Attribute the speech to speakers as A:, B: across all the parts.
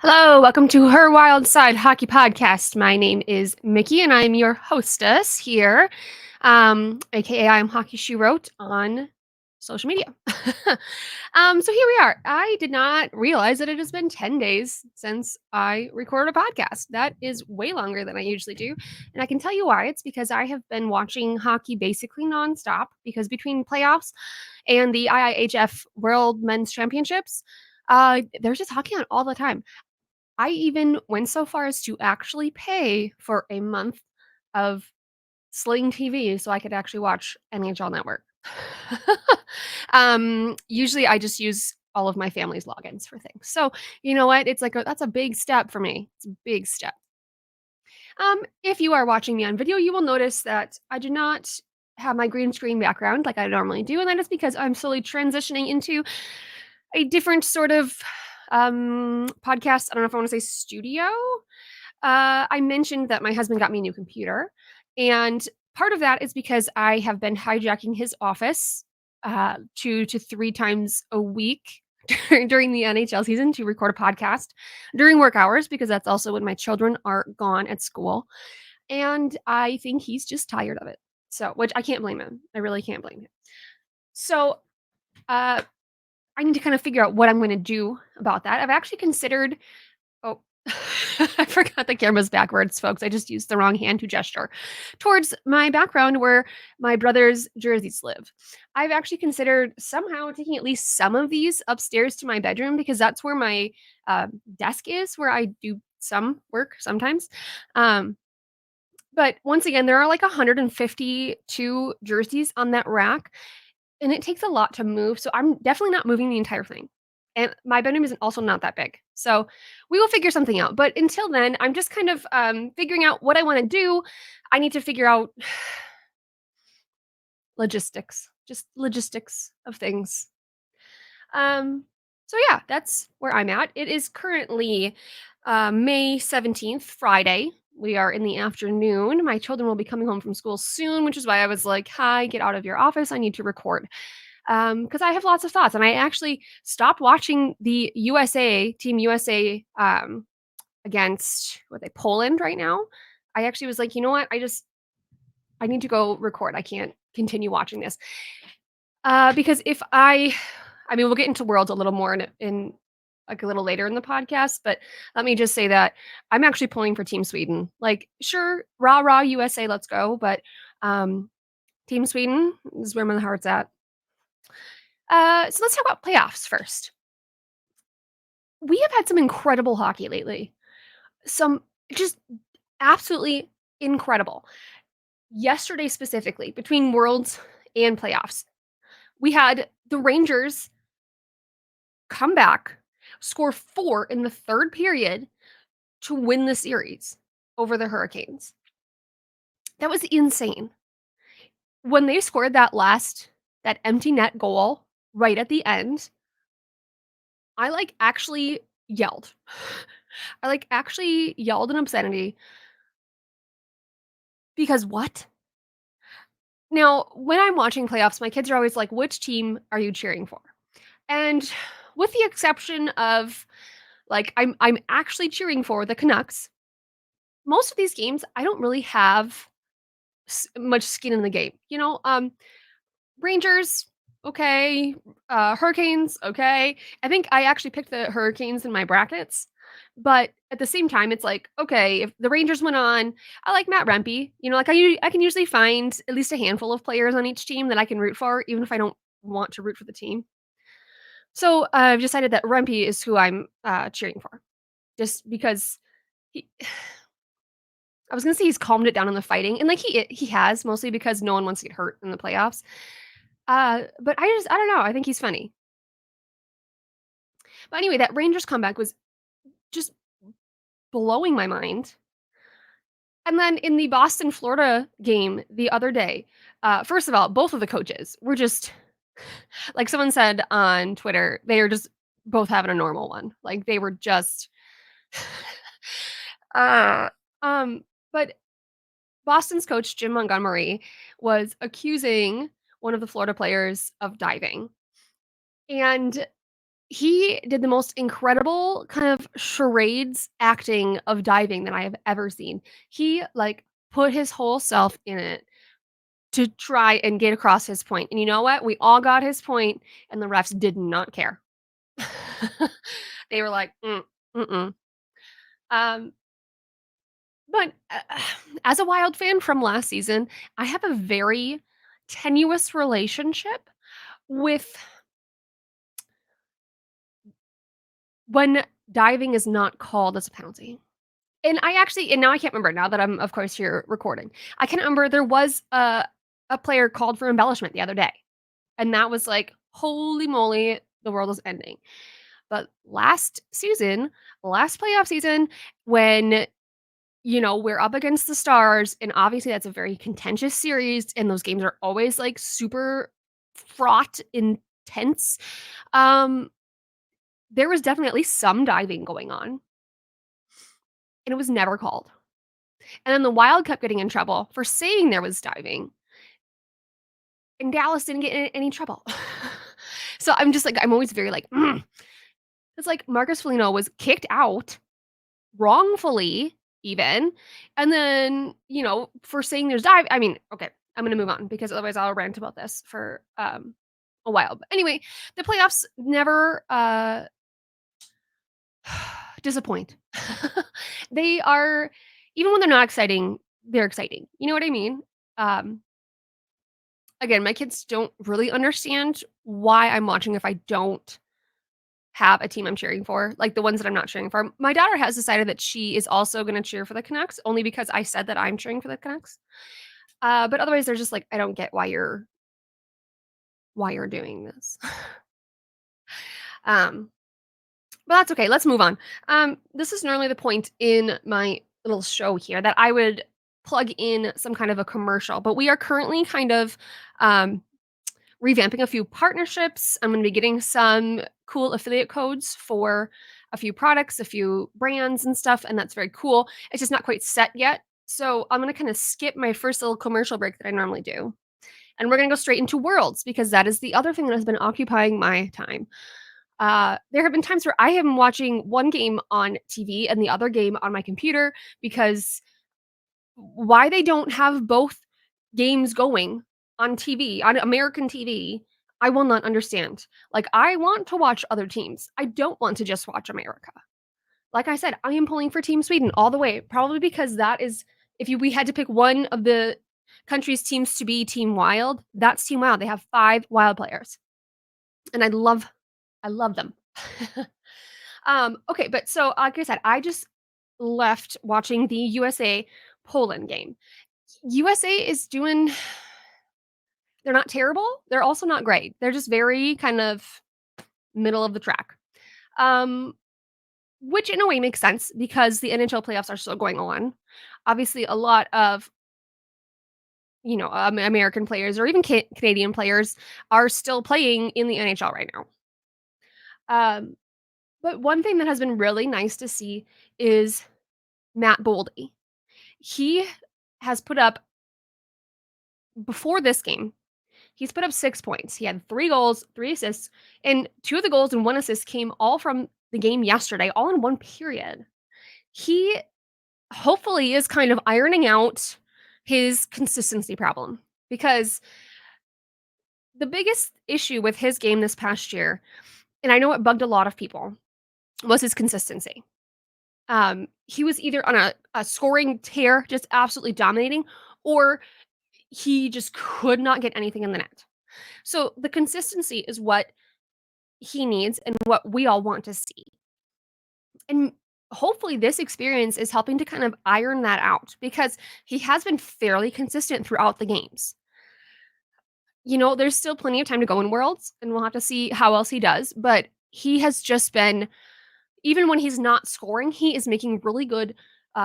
A: Hello, welcome to Her Wild Side Hockey Podcast. My name is Mikki, and I'm your hostess here, aka I'm Hockey She Wrote on social media. So here we are. I did not realize that it has been 10 days since I recorded a podcast. That is way longer than I usually do, and I can tell you why. It's because I have been watching hockey basically nonstop. Because between playoffs and the IIHF World Men's Championships, there's just hockey on all the time. I even went so far as to actually pay for a month of Sling TV so I could actually watch NHL Network. Usually I just use all of my family's logins for things. So, you know what? It's like that's a big step for me. It's a big step. If you are watching me on video, you will notice that I do not have my green screen background like I normally do, and that is because I'm slowly transitioning into a different sort of podcast. I don't know if I want to say studio. I mentioned that my husband got me a new computer, and part of that is because I have been hijacking his office 2 to 3 times a week during the NHL season to record a podcast during work hours because that's also when my children are gone at school. And I think he's just tired of it. So, which I can't blame him. I really can't blame him. So, uh, I need to kind of figure out what I'm going to do about that. I've actually considered. Oh, I forgot the camera's backwards, folks. I just used the wrong hand to gesture towards my background where my brother's jerseys live. I've actually considered somehow taking at least some of these upstairs to my bedroom because that's where my desk is, where I do some work sometimes. Um, but once again, there are like 152 jerseys on that rack, and it takes a lot to move, so I'm definitely not moving the entire thing. And my bedroom is also not that big. So we will figure something out. But until then, I'm just kind of figuring out what I want to do. I need to figure out logistics, just logistics of things. So yeah, that's where I'm at. It is currently May 17th, Friday. We are in the afternoon. My children will be coming home from school soon, which is why I was like, hi, get out of your office. I need to record. Because I have lots of thoughts. And I actually stopped watching the USA, Team USA, against what they Poland right now. I actually was like, you know what? I need to go record. I can't continue watching this. Because if I mean, we'll get into Worlds a little more in like a little later in the podcast, but let me just say that I'm actually pulling for Team Sweden. Like, sure, rah rah USA, let's go, but Team Sweden is where my heart's at. So let's talk about playoffs first. We have had some incredible hockey lately. Some just absolutely incredible. Yesterday specifically, between Worlds and playoffs, we had the Rangers come back, score 4 in the 3rd period to win the series over the Hurricanes. That was insane. When they scored that empty net goal right at the end, I, like, actually yelled. I, like, actually yelled an obscenity because what? Now, when I'm watching playoffs, my kids are always like, "Which team are you cheering for?" And with the exception of, like, I'm actually cheering for the Canucks. Most of these games, I don't really have much skin in the game. Rangers, okay. Hurricanes, okay. I think I actually picked the Hurricanes in my brackets, but at the same time, it's like, okay, if the Rangers went on, I like Matt Rempe. Like I can usually find at least a handful of players on each team that I can root for, even if I don't want to root for the team. So I've decided that Rempe is who I'm cheering for, just because he. I was gonna say he's calmed it down in the fighting, and like he has mostly because no one wants to get hurt in the playoffs. But I don't know. I think he's funny. But anyway, that Rangers comeback was just blowing my mind. And then in the Boston Florida game the other day, first of all, both of the coaches were just like someone said on Twitter, they are just both having a normal one. Like they were just uh but Boston's coach Jim Montgomery was accusing one of the Florida players of diving. And He did the most incredible kind of charades acting of diving that I have ever seen. He, like, put his whole self in it to try and get across his point, and you know what? We all got his point, and the refs did not care. They were like, mm-mm." Um, but, as a Wild fan from last season, I have a very tenuous relationship with when diving is not called as a penalty. And now I can't remember now that I'm, of course, here recording. I can't remember there was a player called for embellishment the other day, and that was like, holy moly, the world is ending. But last playoff season, when, we're up against the Stars, and obviously that's a very contentious series, and those games are always, like, super fraught, intense, um, there was definitely at least some diving going on, and it was never called. And then the Wild kept getting in trouble for saying there was diving, and Dallas didn't get in any trouble. So I'm just like, I'm always very like, "Mm." It's like Marcus Foligno was kicked out wrongfully even, and then, for saying there's I mean, okay, I'm gonna move on because otherwise I'll rant about this for, a while. But anyway, the playoffs never, disappoint. They are even when they're not exciting, they're exciting. You know what I mean? Um, Again, my kids don't really understand why I'm watching if I don't have a team I'm cheering for, like the ones that I'm not cheering for. My daughter has decided that she is also gonna cheer for the Canucks only because I said that I'm cheering for the Canucks. But otherwise, they're just like, "I don't get why you're doing this." Um, but that's okay, let's move on. This is normally the point in my little show here that I would plug in some kind of a commercial, but we are currently kind of, um revamping a few partnerships. I'm gonna be getting some cool affiliate codes for a few products, a few brands and stuff, and that's very cool. It's just not quite set yet. So I'm gonna kinda skip my first little commercial break that I normally do. And we're gonna go straight into Worlds because that is the other thing that has been occupying my time. There have been times where I am watching one game on TV and the other game on my computer because why they don't have both games going on TV, on American TV, I will not understand. Like, I want to watch other teams. I don't want to just watch America. Like I said, I am pulling for Team Sweden all the way, probably because that is if we had to pick one of the country's teams to be Team Wild, that's Team Wild. They have 5 Wild players, and I love them. Okay, but so, like I said, I just left watching the USA Poland game. USA is doing they're not terrible, they're also not great. They're just very kind of middle of the track. Um, which in a way makes sense because the NHL playoffs are still going on. Obviously, a lot of, American players or even Canadian players are still playing in the NHL right now. Um, but one thing that has been really nice to see is Matt Boldy. He has put up before this game, he's put up 6 points. He had 3 goals, 3 assists, and 2 of the goals and 1 assist came all from the game yesterday, all in 1 period. He hopefully is kind of ironing out his consistency problem because the biggest issue with his game this past year, and I know it bugged a lot of people, was his consistency. He was either on a scoring tear, just absolutely dominating, or he just could not get anything in the net. So the consistency is what he needs and what we all want to see. And hopefully this experience is helping to kind of iron that out because he has been fairly consistent throughout the games. There's still plenty of time to go in Worlds, and we'll have to see how else he does, but he has just been even when he's not scoring, he is making really good,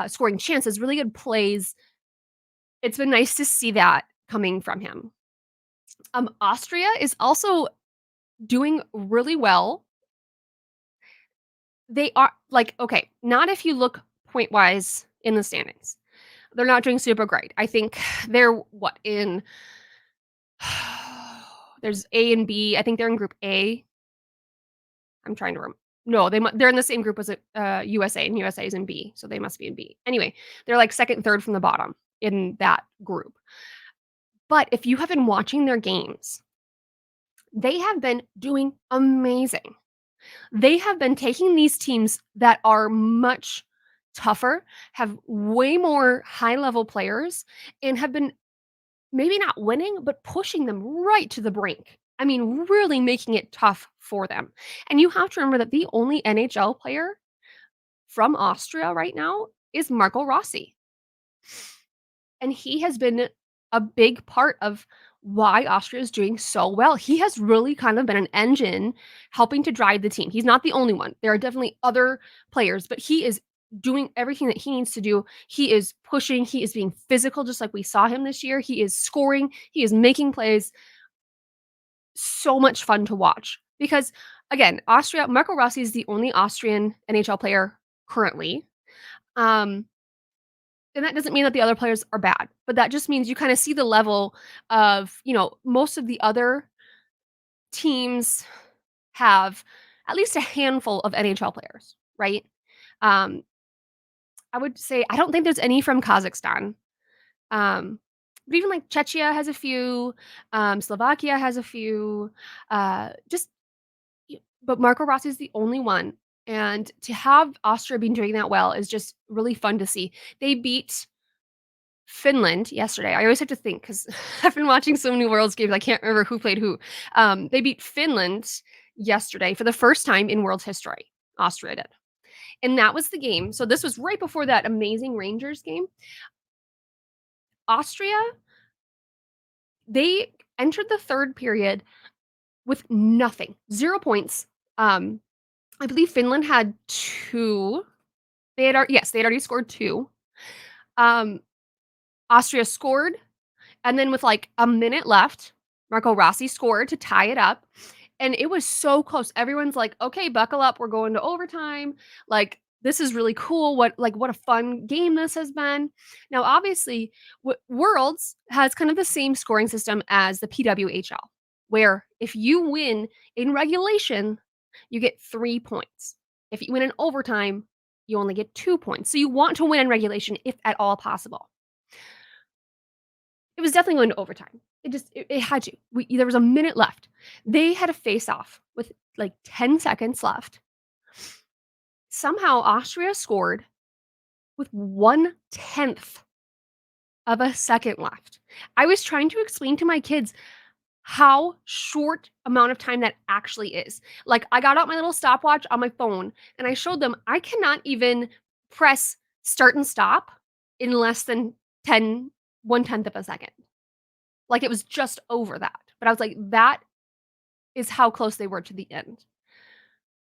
A: scoring chances, really good plays. It's been nice to see that coming from him. Austria is also doing really well. They are like, okay, not if you look point-wise in the standings. They're not doing super great. I think they're what in there's A and B. I think they're in group A. I'm trying to no, they're in the same group as USA, and USA is in B, so they must be in B. Anyway, they're like second, third from the bottom in that group. But if you have been watching their games, they have been doing amazing. They have been taking these teams that are much tougher, have way more high-level players, and have been maybe not winning, but pushing them right to the brink. I mean, really making it tough for them. And you have to remember that the only NHL player from Austria right now is Marco Rossi. And he has been a big part of why Austria is doing so well. He has really kind of been an engine helping to drive the team. He's not the only one. There are definitely other players, but he is doing everything that he needs to do. He is pushing, he is being physical just like we saw him this year. He is scoring, he is making plays. So much fun to watch because again, Austria, Marco Rossi is the only Austrian NHL player currently. Um and that doesn't mean that the other players are bad, but that just means you kind of see the level of, most of the other teams have at least a handful of NHL players, right? Um, I would say I don't think there's any from Kazakhstan. But even like Czechia has a few, Slovakia has a few, just but Marco Rossi is the only one. And to have Austria being doing that well is just really fun to see. They beat Finland yesterday. I always have to think because I've been watching so many Worlds games, I can't remember who played who. They beat Finland yesterday for the first time in world history. Austria did. And that was the game. So this was right before that amazing Rangers game. Austria, they entered the third period with nothing, 0 points. I believe Finland had two. They had already scored two. Austria scored, and then with like a minute left, Marco Rossi scored to tie it up. And it was so close. Everyone's like, okay, buckle up. We're going to overtime. Like, this is really cool. What a fun game this has been. Now, obviously, Worlds has kind of the same scoring system as the PWHL, where if you win in regulation, you get 3 points. If you win in overtime, you only get 2 points. So you want to win in regulation if at all possible. It was definitely going to overtime. It had to. There was a minute left. They had a face-off with, like, 10 seconds left. Somehow, Austria scored with 1/10 of a second left. I was trying to explain to my kids how short amount of time that actually is. Like, I got out my little stopwatch on my phone, and I showed them I cannot even press start and stop in less than 1/10 of a second. Like, it was just over that. But I was like, that is how close they were to the end.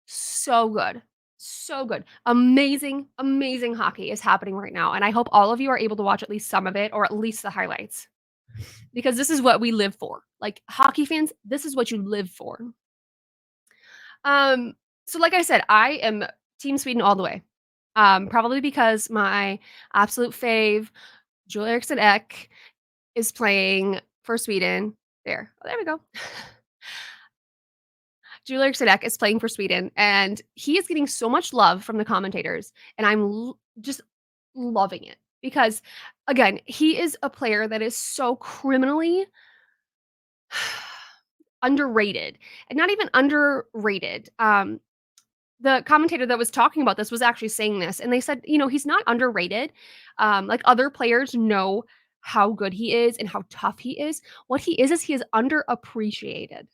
A: So good. So good. Amazing, amazing hockey is happening right now, and I hope all of you are able to watch at least some of it or at least the highlights. Because this is what we live for. Like, hockey fans, this is what you live for. So like I said, I am Team Sweden all the way. Probably because my absolute fave, Julia Eriksson Ek, is playing for Sweden. There we go. Julia Eriksson Ek is playing for Sweden, and he is getting so much love from the commentators, and I'm just loving it because, again, he is a player that is so criminally underrated, and not even underrated. The commentator that was talking about this was actually saying this, and they said, he's not underrated. Like other players know how good he is and how tough he is. What he is he is underappreciated.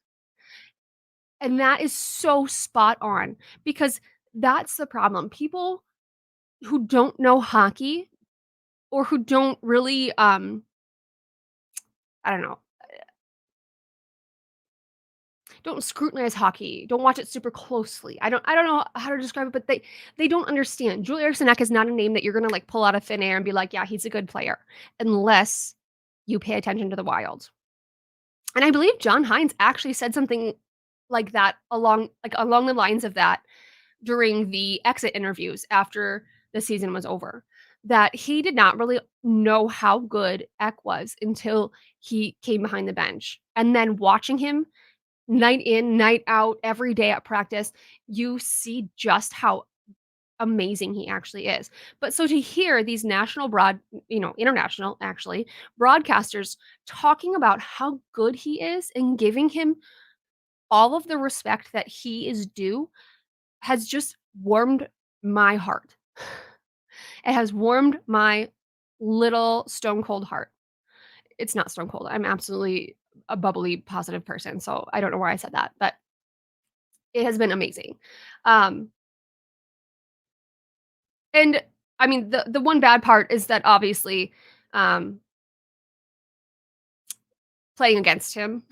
A: And that is so spot on because that's the problem. People who don't know hockey or who don't really, I don't know, don't scrutinize hockey, don't watch it super closely. I don't know how to describe it, but they don't understand. Julia Eriksson Ek is not a name that you're gonna like pull out of thin air and be like, yeah, he's a good player, unless you pay attention to the Wild. And I believe John Hines actually said something like that along the lines of that during the exit interviews after the season was over. That he did not really know how good Ek was until he came behind the bench. And then watching him night in, night out, every day at practice, you see just how amazing he actually is. But so to hear these international actually, broadcasters talking about how good he is and giving him all of the respect that he is due has just warmed my heart. It has warmed my little stone cold heart. It's not stone cold. I'm absolutely a bubbly, positive person, so I don't know why I said that, but it has been amazing. Um, and I mean, the one bad part is that obviously, um, playing against him,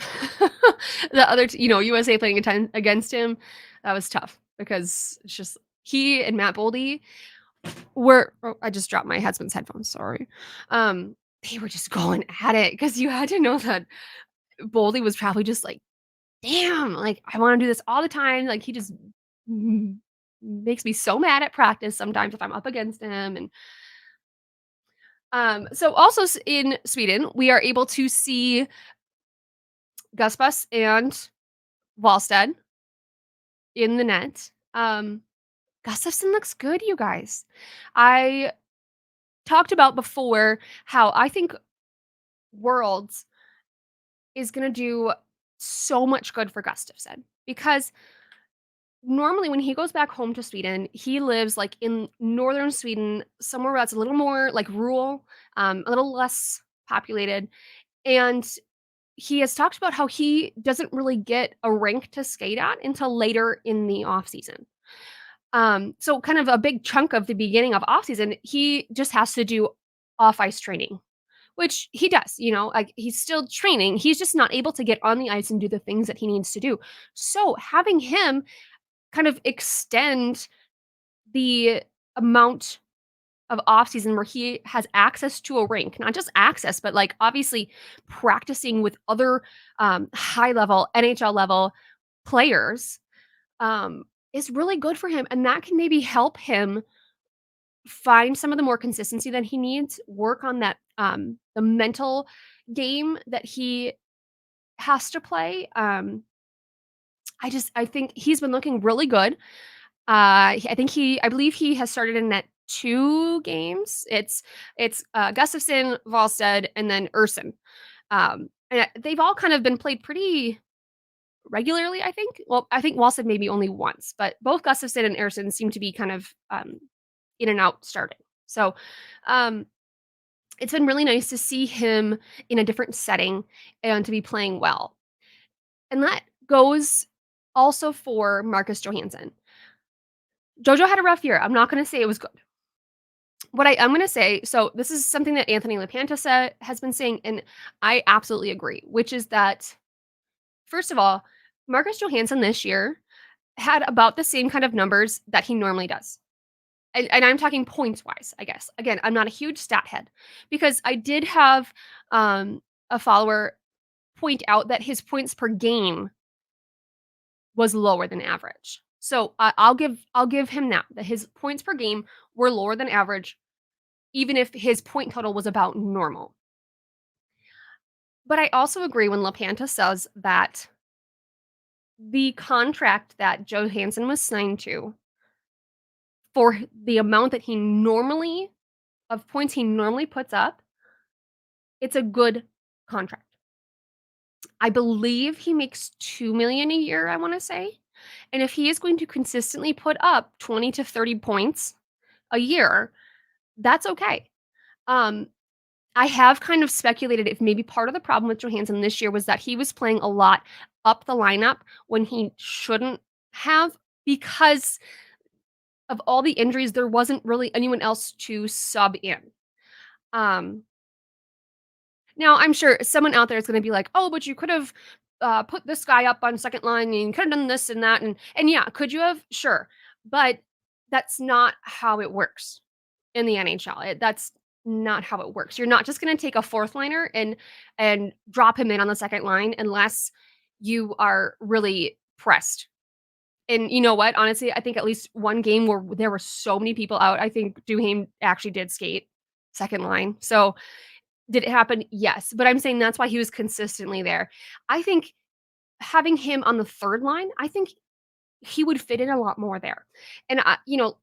A: the other USA playing against him, that was tough because it's just he and Matt Boldy were oh, I just dropped my husband's headphones, sorry. They were just going at it because you had to know that Boldy was probably just like, "Damn, like, I wanna do this all the time." Like, he just m makes me so mad at practice sometimes if I'm up against him, and, so also in Sweden, we are able to see Guspas and Wallstedt in the net. Gustafsson looks good, you guys. I talked about before how I think Worlds is gonna do so much good for Gustafsson because normally when he goes back home to Sweden, he lives, like, in northern Sweden, somewhere that's a little more, like, rural, a little less populated, and he has talked about how he doesn't really get a rink to skate at until later in the off season. So kind of a big chunk of the beginning of off season, he just has to do off ice training, which he does, like, he's still training, he's just not able to get on the ice and do the things that he needs to do. So having him kind of extend the amount of off season where he has access to a rink, not just access, but, like, obviously practicing with other, high level, NHL level players, um, is really good for him, and that can maybe help him find some of the more consistency that he needs, work on that, the mental game that he has to play. I think he's been looking really good. I believe he has started in net 2 games. It's Gustafsson, Volstead, and then Urson. And they've all kind of been played pretty regularly, I think. Well, I think Volstead maybe only once, but both Gustafsson and Urson seem to be kind of, in and out starting. So, um, it's been really nice to see him in a different setting and to be playing well. And that goes also for Marcus Johansson. Jojo had a rough year. I'm not gonna say it was good. What I am gonna say, so this is something that Anthony LaPanta has been saying, and I absolutely agree, which is that, first of all, Marcus Johansson this year had about the same kind of numbers that he normally does. And I'm talking points wise, I guess. Again, I'm not a huge stat head because I did have a follower point out that his points per game was lower than average. So I'll give him that his points per game were lower than average, even if his point total was about normal. But I also agree when LaPanta says that the contract that Johansson was signed to for the amount that he normally of points he normally puts up, it's a good contract. I believe he makes 2 million a year, I want to say. And if he is going to consistently put up 20 to 30 points a year, that's okay. Um, I have kind of speculated if maybe part of the problem with Johansson this year was that he was playing a lot up the lineup when he shouldn't have because of all the injuries, there wasn't really anyone else to sub in. Um, Now I'm sure someone out there is gonna be like, "Oh, but you could have, put this guy up on second line, and you could have done this and that," and yeah, could you have? Sure, but that's not how it works in the NHL. That's not how it works. You're not just gonna take a fourth liner and drop him in on the second line unless you are really pressed. And you know what? Honestly, I think at least one game where there were so many people out, I think Duhaime actually did skate second line. So did it happen? Yes, but I'm saying that's why he was consistently there. I think having him on the third line, I think he would fit in a lot more there. And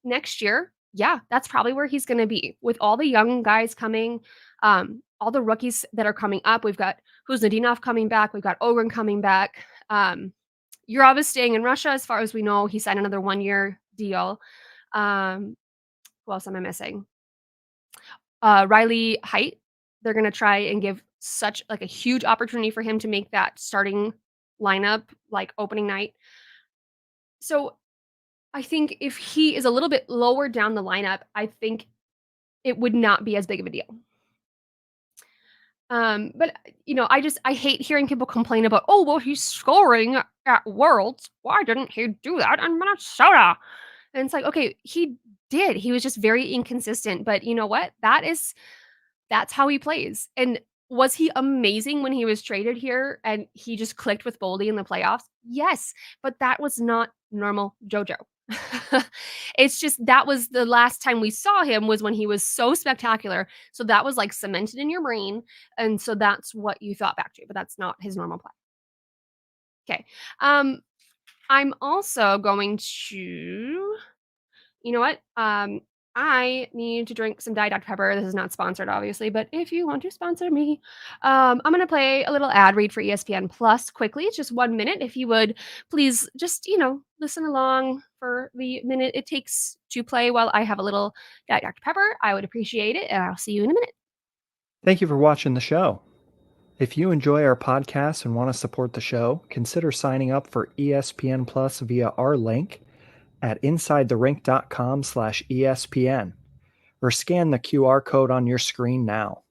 A: next year, yeah, that's probably where he's going to be with all the young guys coming, all the rookies that are coming up. We've got Kuznetsov coming back. We've got Ogren coming back. Yurov is staying in Russia, as far as we know. He signed another 1-year deal. Who else am I missing? Riley Height. They're going to try and give such like a huge opportunity for him to make that starting lineup like opening night. So I think if he is a little bit lower down the lineup, I think it would not be as big of a deal. But I hate hearing people complain about, oh, well, he's scoring at Worlds. Why didn't he do that in Minnesota? And it's like, okay, he did. He was just very inconsistent. But you know what? That's how he plays. And was he amazing when he was traded here and he just clicked with Boldy in the playoffs? Yes, but that was not normal JoJo. It's just that was the last time we saw him was when he was so spectacular. So that was like cemented in your brain. And so that's what you thought back to, but that's not his normal play. Okay. I'm also going to you know what? I need to drink some Diet Dr. Pepper. This is not sponsored, obviously, but if you want to sponsor me, I'm going to play a little ad read for ESPN Plus quickly. It's just 1 minute. If you would please just, listen along for the minute it takes to play while I have a little Diet Dr. Pepper, I would appreciate it. And I'll see you in a minute.
B: Thank you for watching the show. If you enjoy our podcast and want to support the show, consider signing up for ESPN Plus via our link at insidetherink.com/ESPN or scan the QR code on your screen now.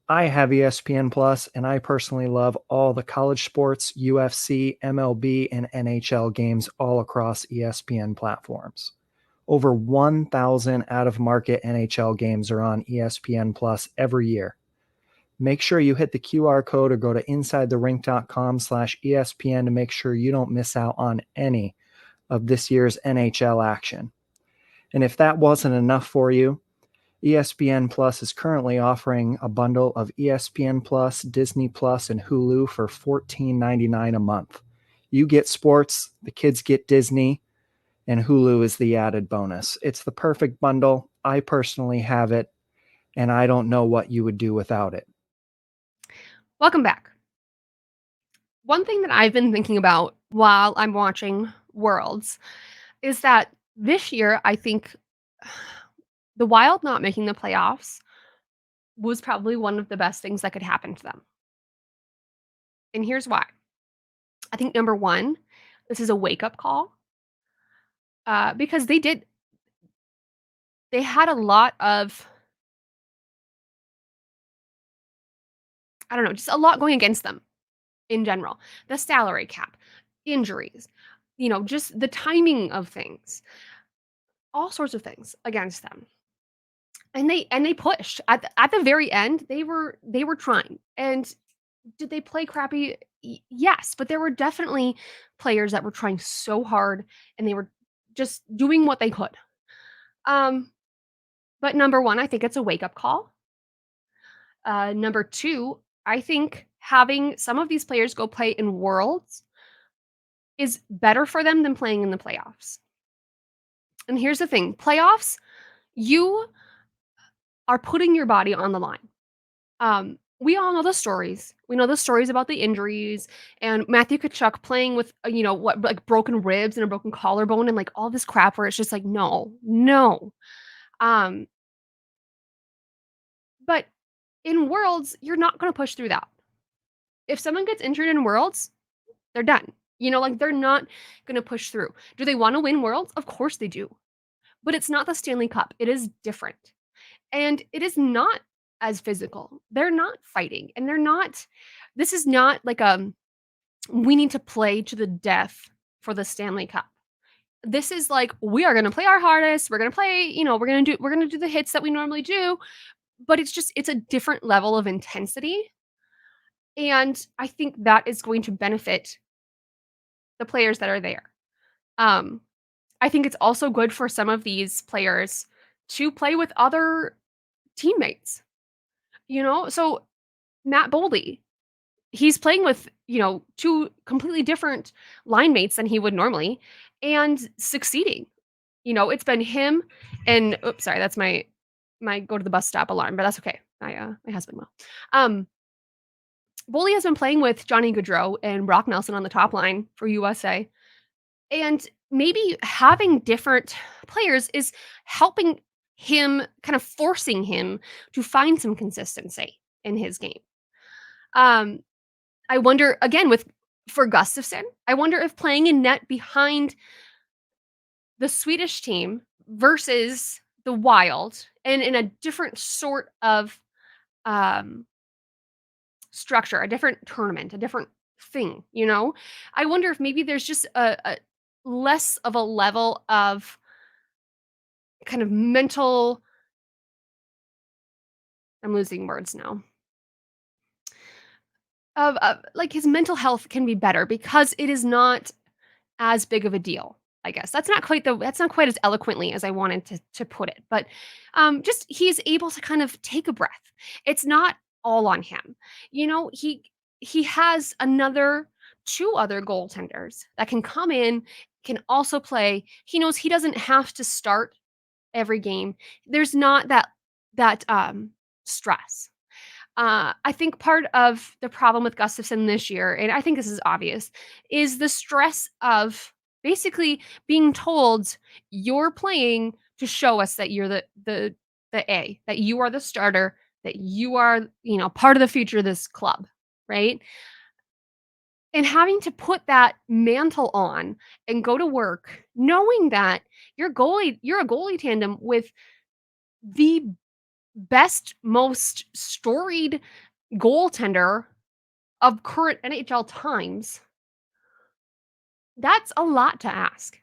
B: I have ESPN Plus and I personally love all the college sports, UFC, MLB, and NHL games all across ESPN platforms. Over 1,000 out-of-market NHL games are on ESPN Plus every year. Make sure you hit the QR code or go to insidetherink.com/ESPN to make sure you don't miss out on any of this year's NHL action. And if that wasn't enough for you, ESPN Plus is currently offering a bundle of ESPN Plus, Disney Plus, and Hulu for $14.99 a month. You get sports, the kids get Disney, and Hulu is the added bonus. It's the perfect bundle. I personally have it, and I don't know what you would do without it.
A: Welcome back. One thing that I've been thinking about while I'm watching Worlds is that this year, I think the Wild not making the playoffs was probably one of the best things that could happen to them. And here's why. I think number one, this is a wake up call because they had a lot of, I don't know, just a lot going against them in general. The salary cap, injuries, just the timing of things, all sorts of things against them. And they pushed at the very end. They were trying. And did they play crappy? Yes, but there were definitely players that were trying so hard and they were just doing what they could. But number one, I think it's a wake up call. Number two, I think having some of these players go play in Worlds is better for them than playing in the playoffs. And here's the thing, playoffs, you are putting your body on the line. We all know the stories. We know the stories about the injuries and Matthew Tkachuk playing with, like broken ribs and a broken collarbone and like all this crap where it's just like, no. But in Worlds, you're not going to push through that. If someone gets injured in Worlds, they're done. Like they're not going to push through. Do they want to win Worlds? Of course they do. But it's not the Stanley Cup. It is different. And it is not as physical. They're not fighting. And this is not like we need to play to the death for the Stanley Cup. This is like, we are going to play our hardest. We're going to play, we're going to do the hits that we normally do. But it's a different level of intensity. And I think that is going to benefit the players that are there. I think it's also good for some of these players to play with other teammates. So Matt Boldy, he's playing with, two completely different line mates than he would normally and succeeding. It's been him and oops, sorry, that's my go to the bus stop alarm, but that's okay. My husband will. Boley has been playing with Johnny Gaudreau and Brock Nelson on the top line for USA. And maybe having different players is helping him, kind of forcing him to find some consistency in his game. Um, I wonder again for Gustafsson, I wonder if playing in net behind the Swedish team versus the Wild and in a different sort of um, structure, a different tournament, a different thing. I wonder if maybe there's just a less of a level of kind of mental. I'm losing words now. Of like his mental health can be better because it is not as big of a deal, I guess. That's not quite as eloquently as I wanted to put it, but, just he's able to kind of take a breath. It's not all on him. He has 2 other goaltenders that can come in, can also play. He knows he doesn't have to start every game. There's not that stress. I think part of the problem with Gustafsson this year, and I think this is obvious, is the stress of basically being told you're playing to show us that you're the A, that you are the starter, that you are, part of the future of this club, right? And having to put that mantle on and go to work knowing that you're a goalie tandem with the best, most storied goaltender of current NHL times, that's a lot to ask.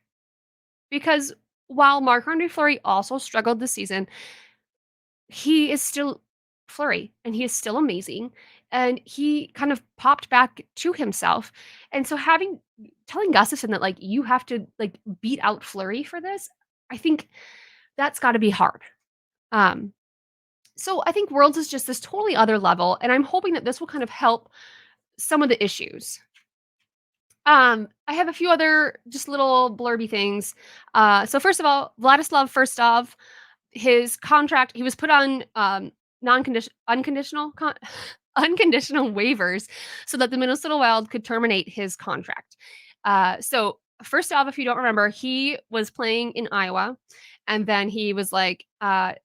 A: Because while Marc-Andre Fleury also struggled this season, he is still Fleury, and he is still amazing, and he kind of popped back to himself. And so telling Gustafsson that, like, you have to, like, beat out Fleury for this, I think that's gotta be hard. Um, so I think Worlds is just this totally other level, and I'm hoping that this will kind of help some of the issues. I have a few other just little blurby things. So first of all, Vladislav Firstov, his contract, he was put on unconditional unconditional waivers so that the Minnesota Wild could terminate his contract. So first off, if you don't remember, he was playing in Iowa, and then he was like, I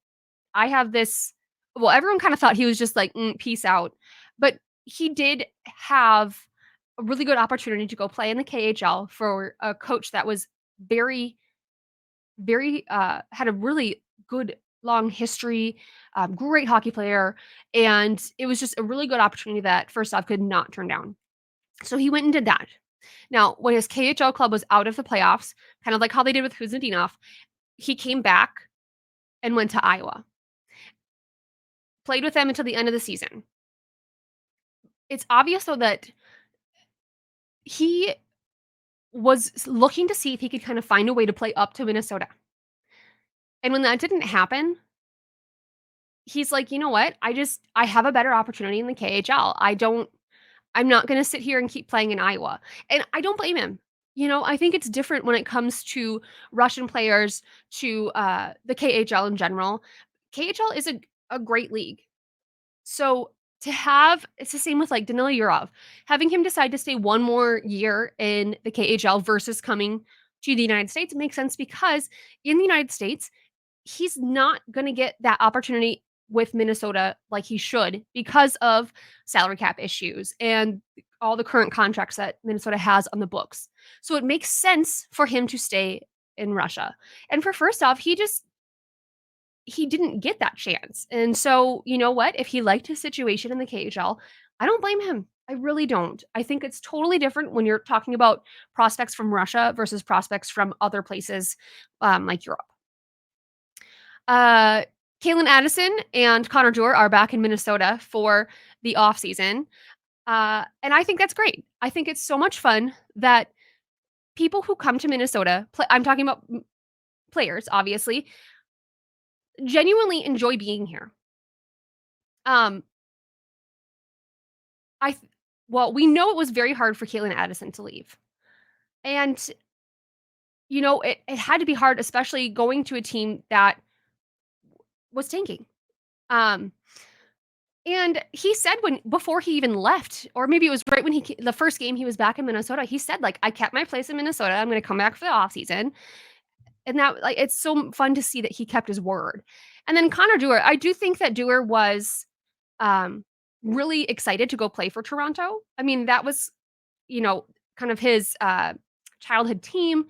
A: have this. Well, everyone kind of thought he was just like, peace out. But he did have a really good opportunity to go play in the KHL for a coach that was very, very, had a really good long history, great hockey player. And it was just a really good opportunity that first off could not turn down. So he went and did that. Now, when his KHL club was out of the playoffs, kind of like how they did with Kuznetsov, he came back and went to Iowa. Played with them until the end of the season. It's obvious, though, that he was looking to see if he could kind of find a way to play up to Minnesota. And when that didn't happen, he's like, "You know what? I have a better opportunity in the KHL. I'm not gonna sit here and keep playing in Iowa." And I don't blame him. I think it's different when it comes to Russian players to, the KHL in general. KHL is a great league. So it's the same with like Danila Yurov, having him decide to stay one more year in the KHL versus coming to the United States makes sense because in the United States, he's not going to get that opportunity with Minnesota like he should because of salary cap issues and all the current contracts that Minnesota has on the books. So it makes sense for him to stay in Russia. And for first off, he didn't get that chance. And so, you know what? If he liked his situation in the KHL, I don't blame him. I really don't. I think it's totally different when you're talking about prospects from Russia versus prospects from other places like Europe. Uh, Kalen Addison and Connor Dewar are back in Minnesota for the offseason. And I think that's great. I think it's so much fun that people who come to Minnesota, I'm talking about players, obviously, genuinely enjoy being here. Um, I Well, we know it was very hard for Caitlin Addison to leave. And, it had to be hard, especially going to a team that was tanking. Um, and he said before he even left, or maybe it was right when the first game he was back in Minnesota, he said, like, I kept my place in Minnesota. I'm going to come back for the offseason. And that, like, it's so fun to see that he kept his word. And then Connor Dewar, I do think that Dewar was um, really excited to go play for Toronto. I mean, that was, kind of his childhood team.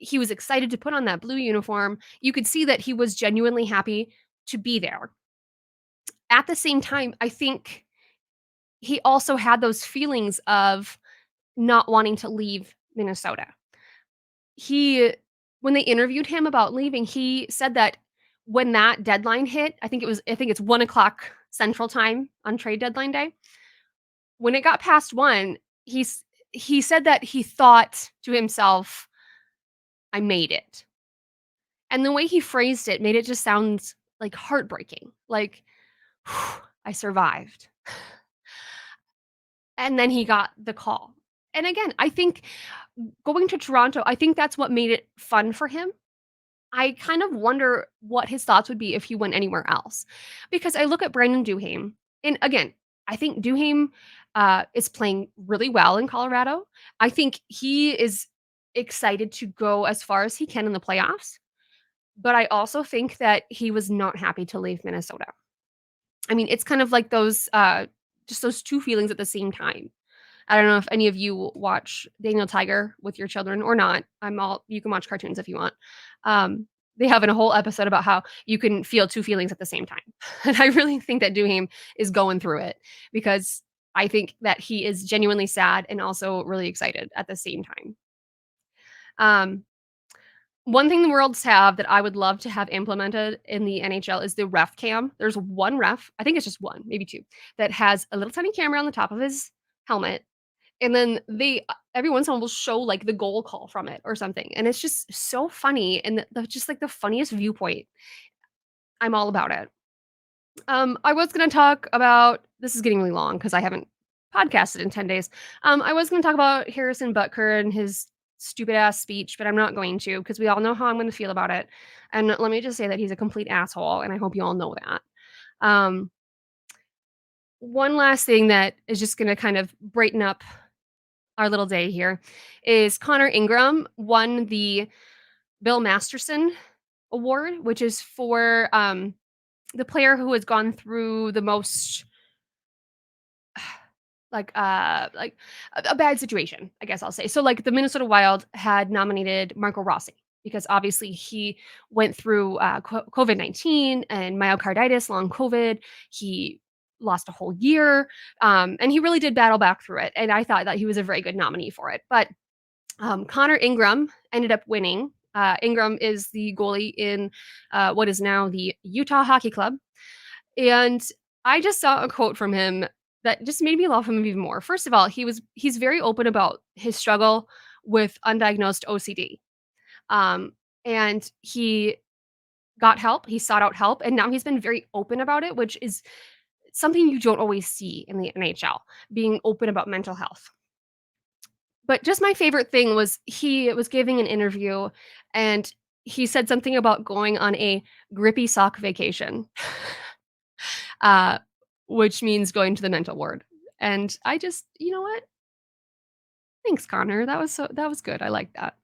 A: He was excited to put on that blue uniform. You could see that he was genuinely happy to be there. At the same time, I think he also had those feelings of not wanting to leave Minnesota. He When they interviewed him about leaving, he said that when that deadline hit, I think it's 1:00 Central Time on trade deadline day. When it got past 1, he said that he thought to himself, "I made it." And the way he phrased it made it just sound, like, heartbreaking, like, "I survived." And then he got the call. And again, I think going to Toronto, I think that's what made it fun for him. I kind of wonder what his thoughts would be if he went anywhere else. Because I look at Brandon Duhaime, and again, I think Duhaime, is playing really well in Colorado. I think he is excited to go as far as he can in the playoffs, but I also think that he was not happy to leave Minnesota. I mean, it's kind of like just those 2 feelings at the same time. I don't know if any of you watch Daniel Tiger with your children or not. You can watch cartoons if you want. They have in a whole episode about how you can feel 2 feelings at the same time. And I really think that Duhaime is going through it because I think that he is genuinely sad and also really excited at the same time. Um, One thing the worlds have that I would love to have implemented in the NHL is the ref cam. There's one ref, I think it's just one, maybe 2, that has a little tiny camera on the top of his helmet, and then they every once in a while will show, like, the goal call from it or something, and it's just so funny and just, like, the funniest viewpoint. I'm all about it. I was gonna talk about this is getting really long because I haven't podcasted in 10 days. I was gonna talk about Harrison Butker and his stupid ass speech, but I'm not going to because we all know how I'm gonna feel about it, and let me just say that he's a complete asshole, and I hope you all know that. Um, One last thing that is just gonna kind of brighten up our little day here is Connor Ingram won the Bill Masterson Award, which is for the player who has gone through the most like a bad situation, I guess I'll say. So like the Minnesota Wild had nominated Marco Rossi because obviously he went through COVID-19 and myocarditis, long COVID. He lost a whole year, and he really did battle back through it. And I thought that he was a very good nominee for it. But Connor Ingram ended up winning. Ingram is the goalie in what is now the Utah Hockey Club. And I just saw a quote from him that just made me love him even more. First of all, he's very open about his struggle with undiagnosed OCD. Um, and he got help, he sought out help, and now he's been very open about it, which is something you don't always see in the NHL, being open about mental health. But just my favorite thing was he was giving an interview and he said something about going on a grippy sock vacation, uh, which means going to the mental ward. And I just, you know what? Thanks, Connor. That was good. I like that.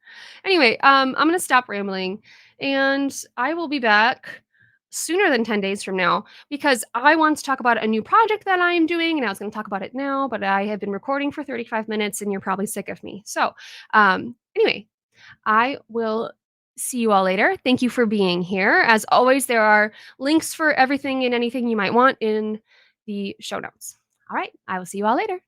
A: Anyway, I'm gonna stop rambling, and I will be back sooner than 10 days from now because I want to talk about a new project that I'm doing, and I was gonna talk about it now, but I have been recording for 35 minutes, and you're probably sick of me. So, anyway, I will see you all later. Thank you for being here. As always, there are links for everything and anything you might want in the show notes. All right, I will see you all later.